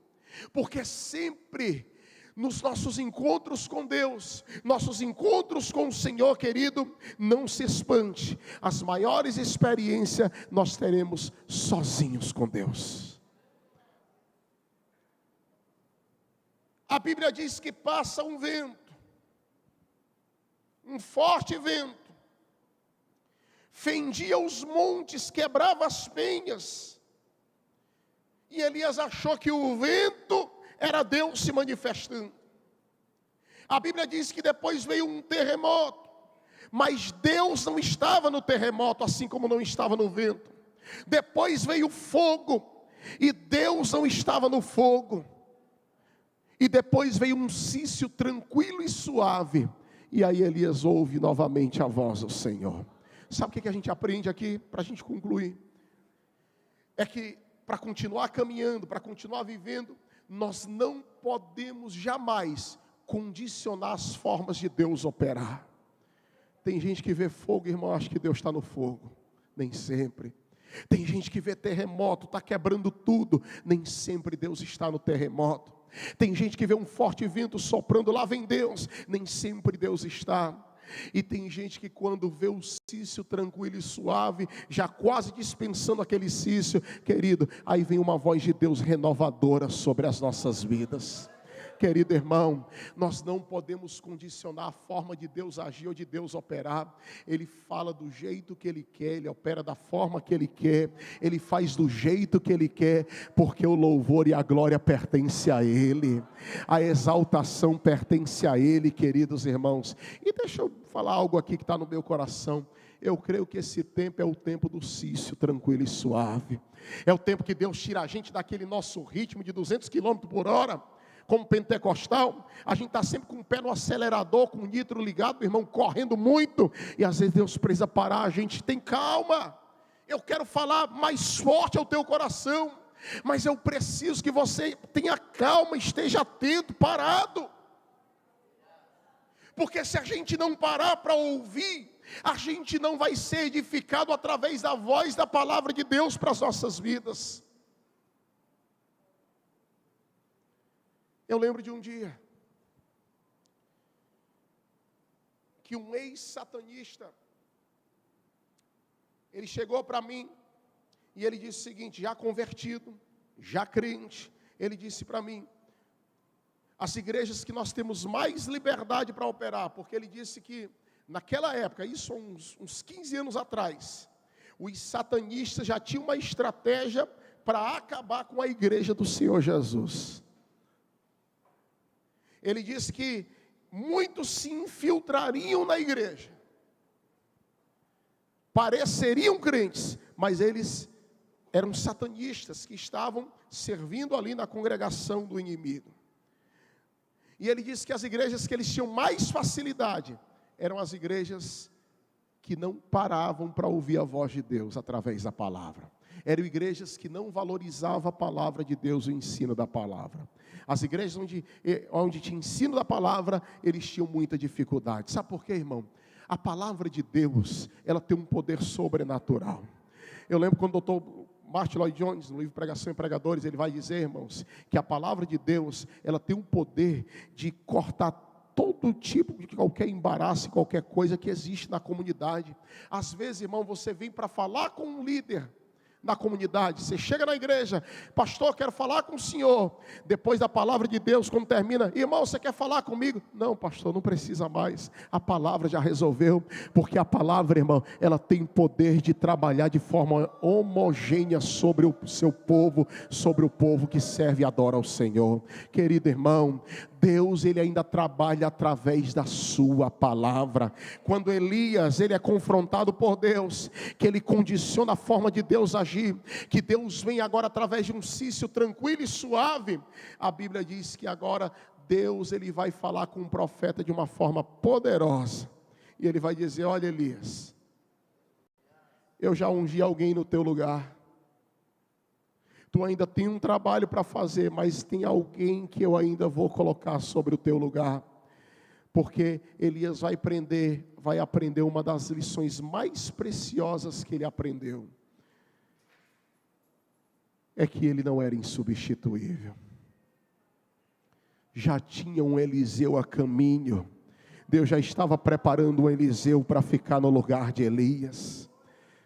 Porque sempre nos nossos encontros com Deus, nossos encontros com o Senhor, querido, não se espante. As maiores experiências nós teremos sozinhos com Deus. A Bíblia diz que passa um vento, um forte vento, fendia os montes, quebrava as penhas, e Elias achou que o vento era Deus se manifestando. A Bíblia diz que depois veio um terremoto, mas Deus não estava no terremoto, assim como não estava no vento. Depois veio fogo, e Deus não estava no fogo. E depois veio um cício tranquilo e suave. E aí Elias ouve novamente a voz do Senhor. Sabe o que a gente aprende aqui? Para a gente concluir. É que para continuar caminhando, para continuar vivendo, nós não podemos jamais condicionar as formas de Deus operar. Tem gente que vê fogo, irmão, acha que Deus está no fogo. Nem sempre. Tem gente que vê terremoto, está quebrando tudo. Nem sempre Deus está no terremoto. Tem gente que vê um forte vento soprando, lá vem Deus, nem sempre Deus está. E tem gente que quando vê o cício tranquilo e suave, já quase dispensando aquele cício, querido, aí vem uma voz de Deus renovadora sobre as nossas vidas. Querido irmão, nós não podemos condicionar a forma de Deus agir ou de Deus operar. Ele fala do jeito que Ele quer, Ele opera da forma que Ele quer, Ele faz do jeito que Ele quer, porque o louvor e a glória pertence a Ele, a exaltação pertence a Ele, queridos irmãos. E deixa eu falar algo aqui que está no meu coração. Eu creio que esse tempo é o tempo do cício, tranquilo e suave. É o tempo que Deus tira a gente daquele nosso ritmo de 200 km por hora, como pentecostal. A gente está sempre com o pé no acelerador, com o nitro ligado, meu irmão, correndo muito. E às vezes Deus precisa parar, a gente tem calma. Eu quero falar mais forte ao teu coração, mas eu preciso que você tenha calma, esteja atento, parado. Porque se a gente não parar para ouvir, a gente não vai ser edificado através da voz da palavra de Deus para as nossas vidas. Eu lembro de um dia que um ex-satanista, ele chegou para mim e ele disse o seguinte, já convertido, já crente, ele disse para mim, as igrejas que nós temos mais liberdade para operar, porque ele disse que naquela época, isso uns 15 anos atrás, os satanistas já tinham uma estratégia para acabar com a igreja do Senhor Jesus. Ele disse que muitos se infiltrariam na igreja, pareceriam crentes, mas eles eram satanistas que estavam servindo ali na congregação do inimigo. E ele disse que as igrejas que eles tinham mais facilidade eram as igrejas que não paravam para ouvir a voz de Deus através da palavra. Eram igrejas que não valorizavam a palavra de Deus, o ensino da palavra. As igrejas onde tinha ensino da palavra, eles tinham muita dificuldade. Sabe por quê, irmão? A palavra de Deus, ela tem um poder sobrenatural. Eu lembro quando o Dr. Martin Lloyd Jones, no livro Pregação e Pregadores, ele vai dizer, irmãos, que a palavra de Deus, ela tem um poder de cortar todo tipo de qualquer embaraço, qualquer coisa que existe na comunidade. Às vezes, irmão, você vem para falar com um líder na comunidade, você chega na igreja, pastor, quero falar com o senhor, depois da palavra de Deus, quando termina, irmão, você quer falar comigo? Não, pastor, não precisa mais, a palavra já resolveu, porque a palavra, irmão, ela tem poder de trabalhar de forma homogênea sobre o seu povo, sobre o povo que serve e adora ao Senhor. Querido irmão, Deus, ele ainda trabalha através da sua palavra. Quando Elias, ele é confrontado por Deus, que ele condiciona a forma de Deus agir, que Deus vem agora através de um cício tranquilo e suave, a Bíblia diz que agora Deus, ele vai falar com o profeta de uma forma poderosa, e ele vai dizer, olha Elias, eu já ungi alguém no teu lugar, tu ainda tem um trabalho para fazer, mas tem alguém que eu ainda vou colocar sobre o teu lugar. Porque Elias vai aprender uma das lições mais preciosas que ele aprendeu. É que ele não era insubstituível. Já tinha um Eliseu a caminho. Deus já estava preparando um Eliseu para ficar no lugar de Elias.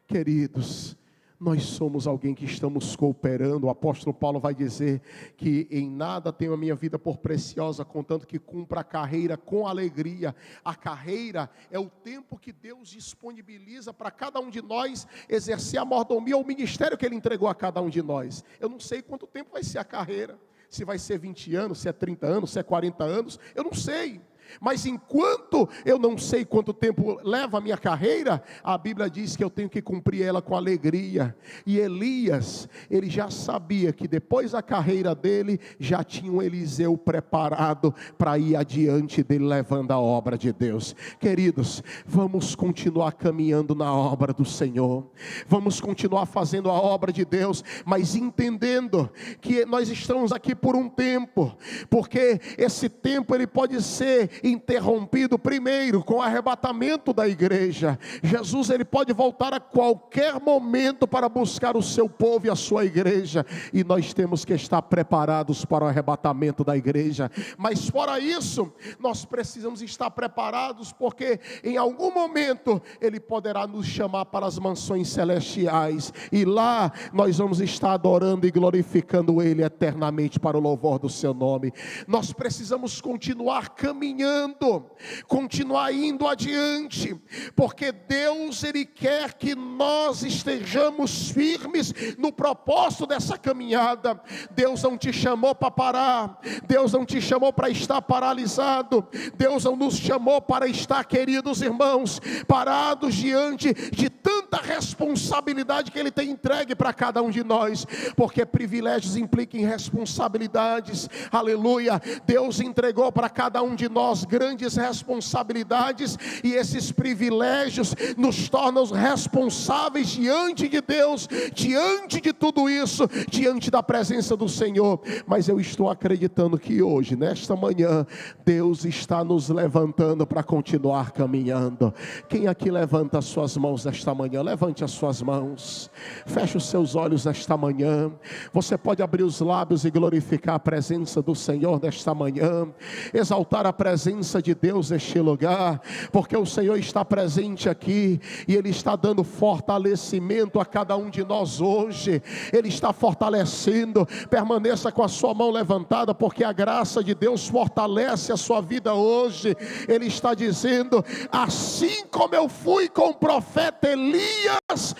Queridos, nós somos alguém que estamos cooperando. O apóstolo Paulo vai dizer que em nada tenho a minha vida por preciosa, contanto que cumpra a carreira com alegria. A carreira é o tempo que Deus disponibiliza para cada um de nós exercer a mordomia ou o ministério que Ele entregou a cada um de nós. Eu não sei quanto tempo vai ser a carreira, se vai ser 20 anos, se é 30 anos, se é 40 anos, eu não sei. Mas enquanto eu não sei quanto tempo leva a minha carreira, a Bíblia diz que eu tenho que cumprir ela com alegria. E Elias, ele já sabia que depois da carreira dele, já tinha um Eliseu preparado para ir adiante dele, levando a obra de Deus. Queridos, vamos continuar caminhando na obra do Senhor, vamos continuar fazendo a obra de Deus, mas entendendo que nós estamos aqui por um tempo, porque esse tempo ele pode ser interrompido primeiro com o arrebatamento da igreja. Jesus, ele pode voltar a qualquer momento para buscar o seu povo e a sua igreja, e nós temos que estar preparados para o arrebatamento da igreja. Mas fora isso, nós precisamos estar preparados, porque em algum momento ele poderá nos chamar para as mansões celestiais, e lá nós vamos estar adorando e glorificando ele eternamente para o louvor do seu nome. Nós precisamos continuar caminhando caminhando, continuar indo adiante, porque Deus, Ele quer que nós estejamos firmes no propósito dessa caminhada. Deus não te chamou para parar, Deus não te chamou para estar paralisado, Deus não nos chamou para estar, queridos irmãos, parados diante de tanta responsabilidade que Ele tem entregue para cada um de nós, porque privilégios implicam em responsabilidades, aleluia. Deus entregou para cada um de nós grandes responsabilidades, e esses privilégios nos tornam responsáveis diante de Deus, diante de tudo isso, diante da presença do Senhor. Mas eu estou acreditando que hoje, nesta manhã, Deus está nos levantando para continuar caminhando. Quem aqui levanta as suas mãos nesta manhã? Levante as suas mãos, feche os seus olhos nesta manhã. Você pode abrir os lábios e glorificar a presença do Senhor nesta manhã, exaltar a presença de Deus neste lugar, porque o Senhor está presente aqui, e Ele está dando fortalecimento a cada um de nós hoje. Ele está fortalecendo. Permaneça com a sua mão levantada, porque a graça de Deus fortalece a sua vida hoje. Ele está dizendo: assim como eu fui com o profeta Elias,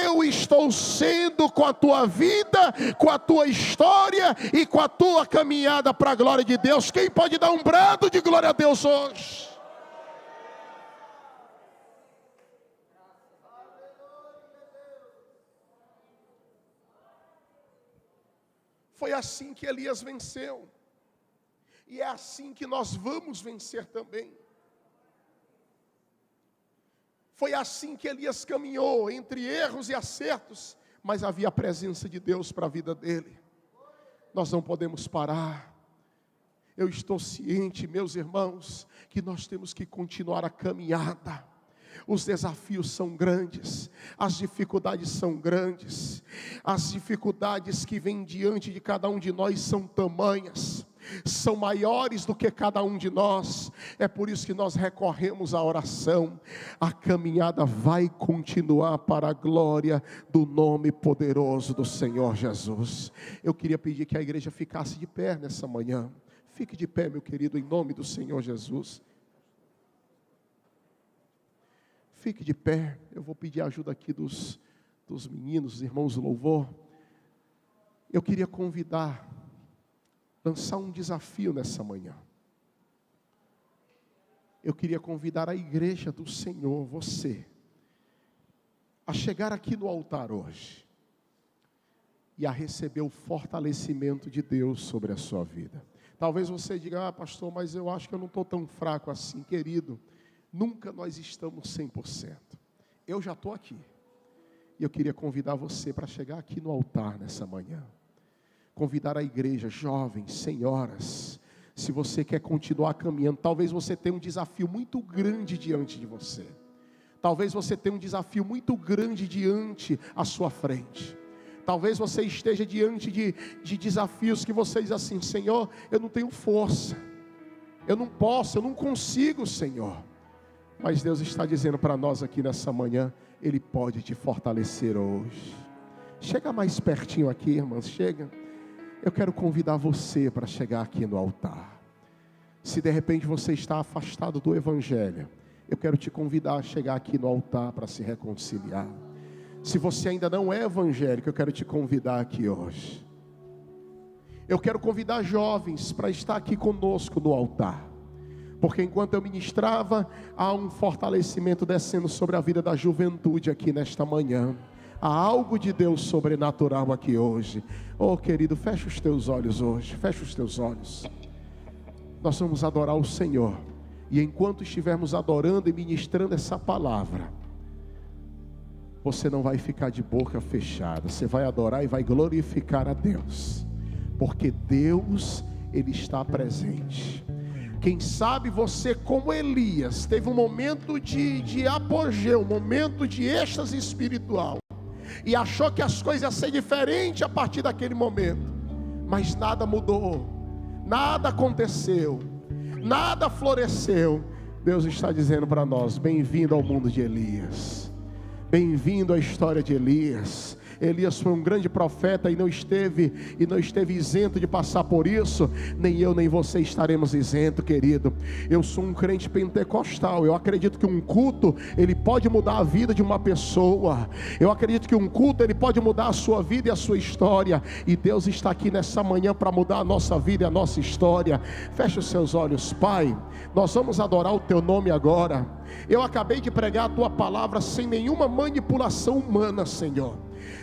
eu estou sendo com a tua vida, com a tua história e com a tua caminhada para a glória de Deus. Quem pode dar um brado de glória a Deus hoje? Foi assim que Elias venceu, e é assim que nós vamos vencer também. Foi assim que Elias caminhou, entre erros e acertos, mas havia a presença de Deus para a vida dele. Nós não podemos parar. Eu estou ciente, meus irmãos, que nós temos que continuar a caminhada. Os desafios são grandes, as dificuldades são grandes, as dificuldades que vêm diante de cada um de nós são tamanhas, são maiores do que cada um de nós. É por isso que nós recorremos à oração. A caminhada vai continuar para a glória do nome poderoso do Senhor Jesus. Eu queria pedir que a igreja ficasse de pé nessa manhã. Fique de pé, meu querido, em nome do Senhor Jesus. Fique de pé. Eu vou pedir a ajuda aqui dos meninos, dos irmãos do louvor. Eu queria lançar um desafio nessa manhã. Eu queria convidar a igreja do Senhor, você, a chegar aqui no altar hoje e a receber o fortalecimento de Deus sobre a sua vida. Talvez você diga: pastor, mas eu acho que eu não estou tão fraco assim. Querido, nunca nós estamos 100%. Eu já estou aqui. E eu queria convidar você para chegar aqui no altar nessa manhã. Convidar a igreja, jovens, senhoras. Se você quer continuar caminhando, talvez você tenha um desafio muito grande diante de você. Talvez você tenha um desafio muito grande diante à sua frente. Talvez você esteja diante de desafios que você diz assim: Senhor, eu não tenho força. Eu não posso, eu não consigo, Senhor. Mas Deus está dizendo para nós aqui nessa manhã: Ele pode te fortalecer hoje. Chega mais pertinho aqui, irmãs, chega. Eu quero convidar você para chegar aqui no altar. Se de repente você está afastado do Evangelho, eu quero te convidar a chegar aqui no altar para se reconciliar. Se você ainda não é evangélico, eu quero te convidar aqui hoje. Eu quero convidar jovens para estar aqui conosco no altar. Porque enquanto eu ministrava, há um fortalecimento descendo sobre a vida da juventude aqui nesta manhã. Há algo de Deus sobrenatural aqui hoje. Oh, querido, fecha os teus olhos hoje. Fecha os teus olhos. Nós vamos adorar o Senhor. E enquanto estivermos adorando e ministrando essa palavra, você não vai ficar de boca fechada. Você vai adorar e vai glorificar a Deus. Porque Deus, Ele está presente. Quem sabe você, como Elias, teve um momento de apogeu, um momento de êxtase espiritual, e achou que as coisas iam ser diferentes a partir daquele momento. Mas nada mudou, nada aconteceu, nada floresceu. Deus está dizendo para nós: bem-vindo ao mundo de Elias. Bem-vindo à história de Elias. Elias foi um grande profeta e não esteve isento de passar por isso. Nem eu nem você estaremos isentos, querido. Eu sou um crente pentecostal. Eu acredito que um culto, ele pode mudar a vida de uma pessoa. Eu acredito que um culto, ele pode mudar a sua vida e a sua história. E Deus está aqui nessa manhã para mudar a nossa vida e a nossa história. Feche os seus olhos. Pai, nós vamos adorar o teu nome agora. Eu acabei de pregar a tua palavra sem nenhuma manipulação humana, Senhor,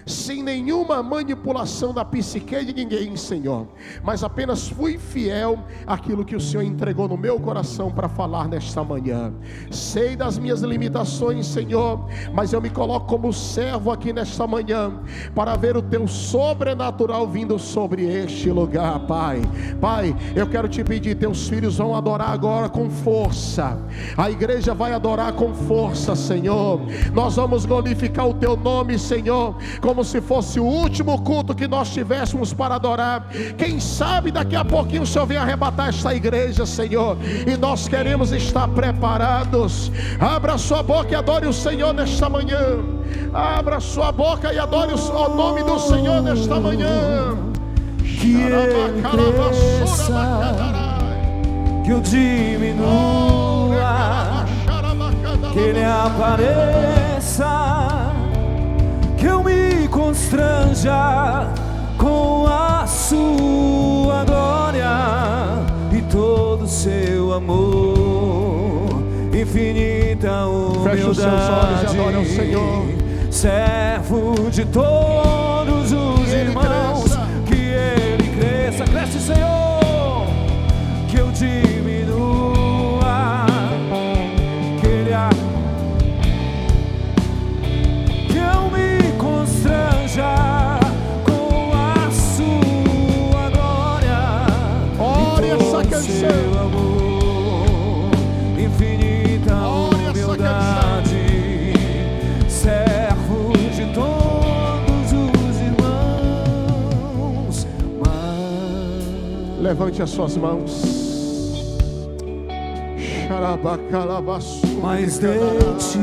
sem nenhuma manipulação da psique de ninguém, Senhor, mas apenas fui fiel àquilo que o Senhor entregou no meu coração para falar nesta manhã. Sei das minhas limitações, Senhor, mas eu me coloco como servo aqui nesta manhã, para ver o teu sobrenatural vindo sobre este lugar, Pai. Pai, eu quero te pedir, teus filhos vão adorar agora com força, a igreja vai adorar com força, Senhor. Nós vamos glorificar o teu nome, Senhor, como se fosse o último culto que nós tivéssemos para adorar. Quem sabe daqui a pouquinho o Senhor vem arrebatar esta igreja, Senhor, e nós queremos estar preparados. Abra sua boca e adore o Senhor nesta manhã. Abra sua boca e adore o nome do Senhor nesta manhã. Que Ele cresça, que eu diminua, que Ele apareça, que eu me constranja com a sua glória e todo o seu amor, infinita humildade. Feche os seus olhos e adore ao Senhor. Servo de todos os irmãos, que Ele cresça, cresce, Senhor, que eu diminua, que Ele com a sua glória. Ore essa canção, seu amor, infinita humildade, servo de todos os irmãos. levante as suas mãos. Mais de ti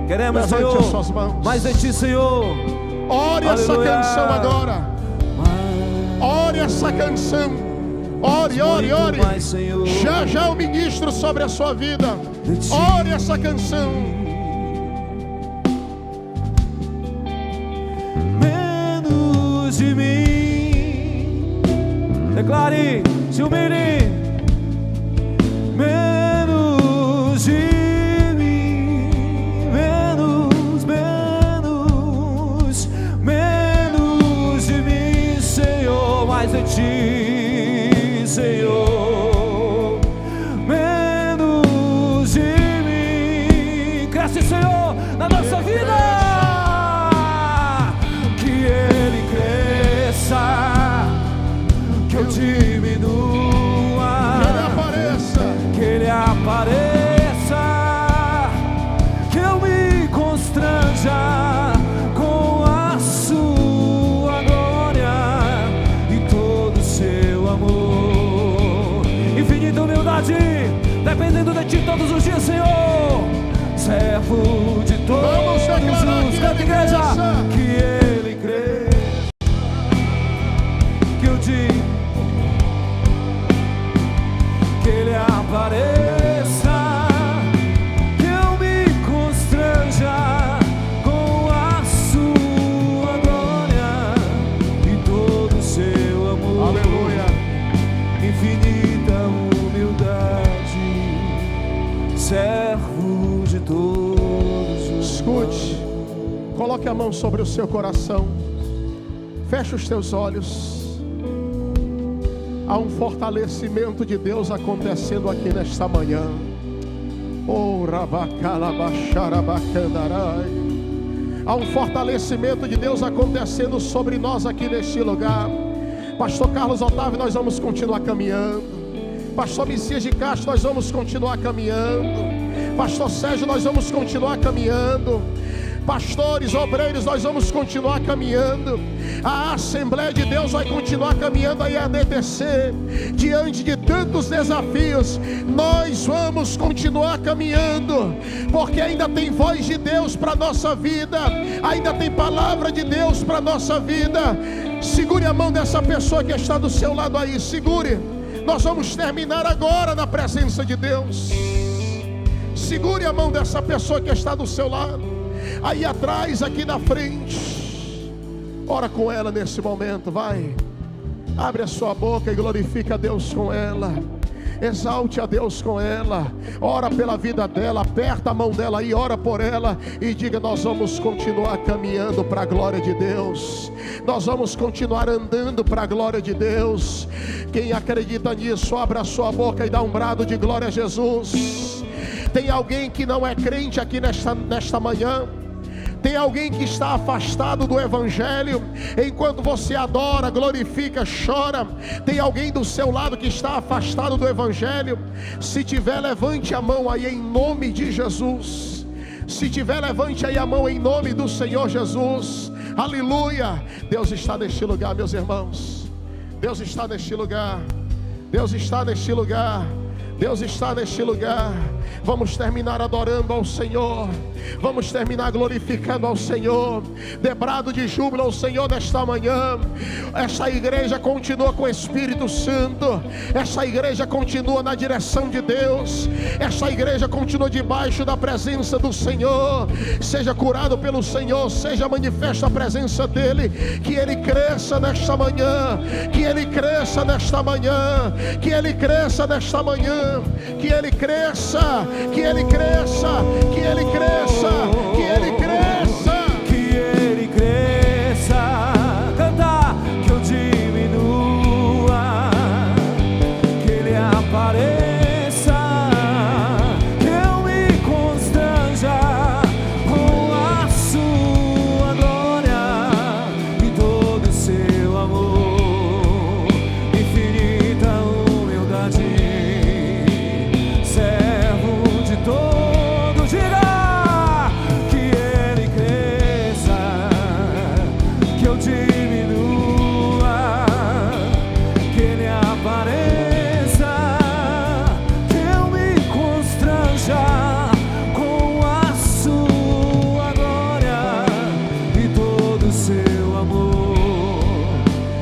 queremos, levante Senhor, as suas mãos. mais de ti, Senhor. Ore essa canção agora. Ore essa canção. Ore, ore, ore. Já já eu ministro sobre a sua vida. Ore essa canção. Menos de mim. Declare, se humilhe. Menos de mim. Menos de mim, Senhor. Mais de ti, Senhor. Menos de mim. Cresce, Senhor, na nossa vida. Que Ele cresça, que eu diminua, que Ele apareça, que eu me constranja com a sua glória e todo o seu amor, infinita humildade, dependendo de ti todos os dias, Senhor. Servo de todos os da igreja, que Ele cresça, que eu diga, que Ele apareça, que eu me constranja com a sua glória e todo o seu amor. Aleluia. Infinita humildade, servo de todos os. Escute, coloque a mão sobre o seu coração, feche os teus olhos. Há um fortalecimento de Deus acontecendo aqui nesta manhã. Oh, rabacalabaxarabacandarai. Há um fortalecimento de Deus acontecendo sobre nós aqui neste lugar. Pastor Carlos Otávio, nós vamos continuar caminhando. Pastor Messias de Castro, nós vamos continuar caminhando. Pastor Sérgio, nós vamos continuar caminhando. pastores, obreiros, nós vamos continuar caminhando. A Assembleia de Deus vai continuar caminhando aí a DTC, diante de tantos desafios. Nós vamos continuar caminhando, porque ainda tem voz de Deus para a nossa vida, ainda tem palavra de Deus para a nossa vida. Segure a mão dessa pessoa que está do seu lado aí, segure. Nós vamos terminar agora na presença de Deus. Segure a mão dessa pessoa que está do seu lado, aí atrás, aqui na frente. Ora com ela nesse momento, vai. Abre a sua boca e glorifica a Deus com ela. Exalte a Deus com ela. Ora pela vida dela, aperta a mão dela e ora por ela. E diga: nós vamos continuar caminhando para a glória de Deus. Nós vamos continuar andando para a glória de Deus. Quem acredita nisso, abra a sua boca e dá um brado de glória a Jesus. Tem alguém que não é crente aqui nesta manhã? Tem alguém que está afastado do Evangelho? Enquanto você adora, glorifica, chora, tem alguém do seu lado que está afastado do Evangelho? Se tiver, levante a mão aí em nome de Jesus. Se tiver, levante aí a mão em nome do Senhor Jesus. Aleluia. Deus está neste lugar, meus irmãos. Deus está neste lugar. Deus está neste lugar. Deus está neste lugar. Vamos terminar adorando ao Senhor. Vamos terminar glorificando ao Senhor. Dê brado de júbilo ao Senhor nesta manhã. Esta igreja continua com o Espírito Santo. Esta igreja continua na direção de Deus. Esta igreja continua debaixo da presença do Senhor. Seja curado pelo Senhor. Seja manifesta a presença dEle. Que Ele cresça nesta manhã. Que Ele cresça nesta manhã. Que Ele cresça nesta manhã. Que Ele cresça, que Ele cresça, que Ele cresça, que Ele cresça, que Ele cresça. Canta, que eu diminua, que Ele apareça, que eu me constranja com a sua glória e todo o seu amor, infinita humildade.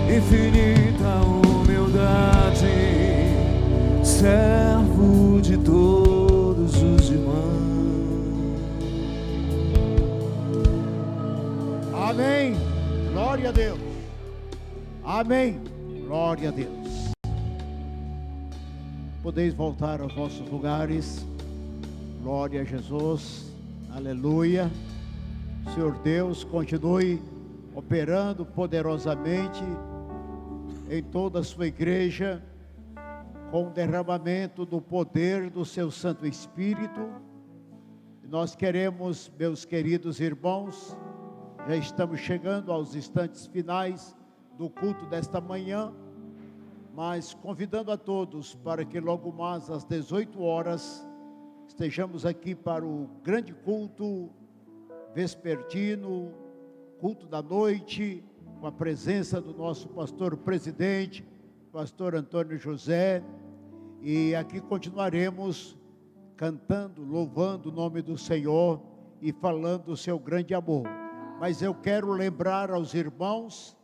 Infinita humildade, servo de todos os irmãos. Amém. Glória a Deus. Amém. Glória a Deus. Podeis voltar aos vossos lugares. Glória a Jesus. Aleluia. Senhor Deus, continue operando poderosamente em toda a sua igreja, com o derramamento do poder do seu Santo Espírito. Nós queremos, meus queridos irmãos, já estamos chegando aos instantes finais do culto desta manhã, mas convidando a todos para que logo mais às 18 horas estejamos aqui para o grande culto vespertino, culto da noite, com a presença do nosso pastor presidente, pastor Antônio José, e aqui continuaremos cantando, louvando o nome do Senhor e falando do seu grande amor. Mas eu quero lembrar aos irmãos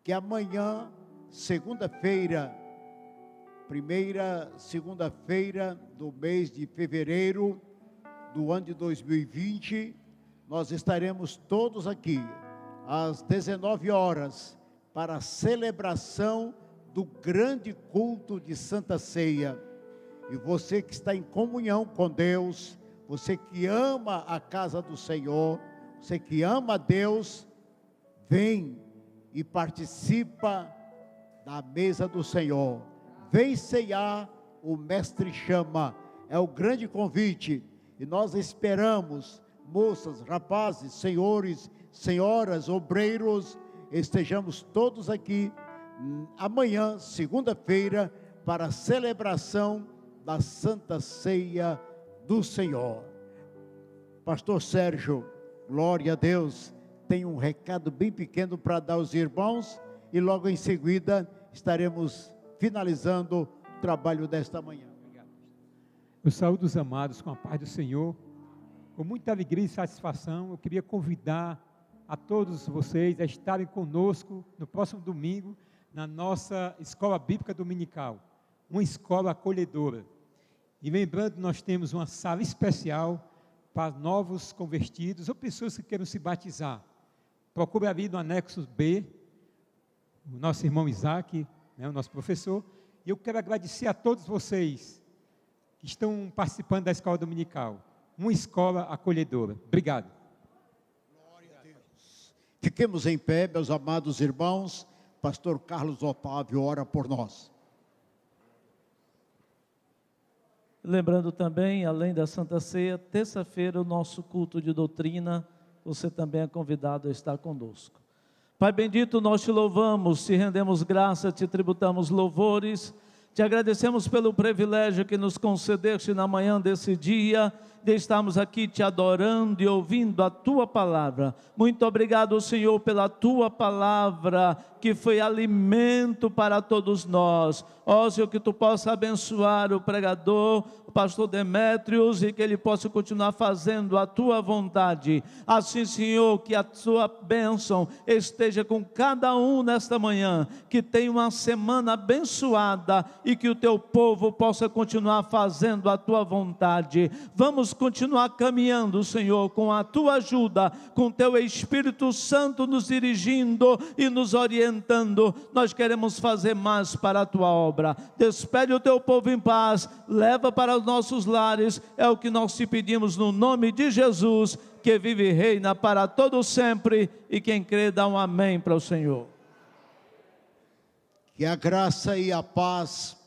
que amanhã, segunda-feira, primeira segunda-feira do mês de fevereiro do ano de 2020, nós estaremos todos aqui às 19 horas, para a celebração do grande culto de Santa Ceia. E você que está em comunhão com Deus, você que ama a casa do Senhor, você que ama a Deus, vem e participa da mesa do Senhor. Vem ceiar, o Mestre chama, é o grande convite. E nós esperamos, moças, rapazes, senhores, senhoras, obreiros, estejamos todos aqui amanhã, segunda-feira, para a celebração da Santa Ceia do Senhor. Pastor Sérgio, Glória a Deus. Tem um recado bem pequeno para dar aos irmãos e logo em seguida estaremos finalizando o trabalho desta manhã. Obrigado. Eu saúdo os amados com a paz do Senhor. Com muita alegria e satisfação, eu queria convidar a todos vocês a estarem conosco no próximo domingo na nossa Escola Bíblica Dominical, uma escola acolhedora. E lembrando, nós temos uma sala especial para novos convertidos ou pessoas que queiram se batizar. Procure ali no anexo B, o nosso irmão Isaac, o nosso professor, e eu quero agradecer a todos vocês que estão participando da escola dominical, uma escola acolhedora. Obrigado. Glória a Deus. Fiquemos em pé, meus amados irmãos. Pastor Carlos Otávio ora por nós. Lembrando também, além da Santa Ceia, terça-feira, o nosso culto de doutrina, você também é convidado a estar conosco. Pai bendito, nós te louvamos, te rendemos graça, te tributamos louvores, te agradecemos pelo privilégio que nos concedeste na manhã desse dia, de estarmos aqui te adorando e ouvindo a tua palavra. Muito obrigado, Senhor, pela tua palavra, que foi alimento para todos nós. Ó Senhor, que tu possa abençoar o pregador, o pastor Demétrios, e que ele possa continuar fazendo a tua vontade. Assim, Senhor, que a tua bênção esteja com cada um nesta manhã, que tenha uma semana abençoada e que o teu povo possa continuar fazendo a tua vontade. Vamos continuar caminhando, Senhor, com a tua ajuda, com teu Espírito Santo nos dirigindo e nos orientando. Nós queremos fazer mais para a tua obra. Despede o teu povo em paz, leva para os nossos lares, é o que nós te pedimos no nome de Jesus, que vive e reina para todo sempre, e quem crê dá um amém para o Senhor. Que a graça e a paz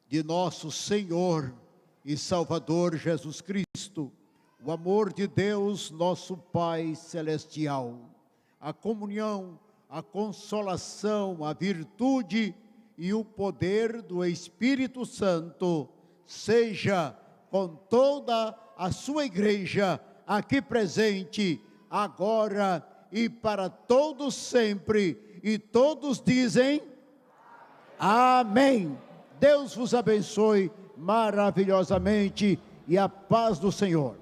de nosso Senhor e Salvador Jesus Cristo, o amor de Deus, nosso Pai Celestial, a comunhão, a consolação, a virtude e o poder do Espírito Santo, seja com toda a sua igreja aqui presente, agora e para todos sempre, e todos dizem amém. Deus vos abençoe maravilhosamente e a paz do Senhor.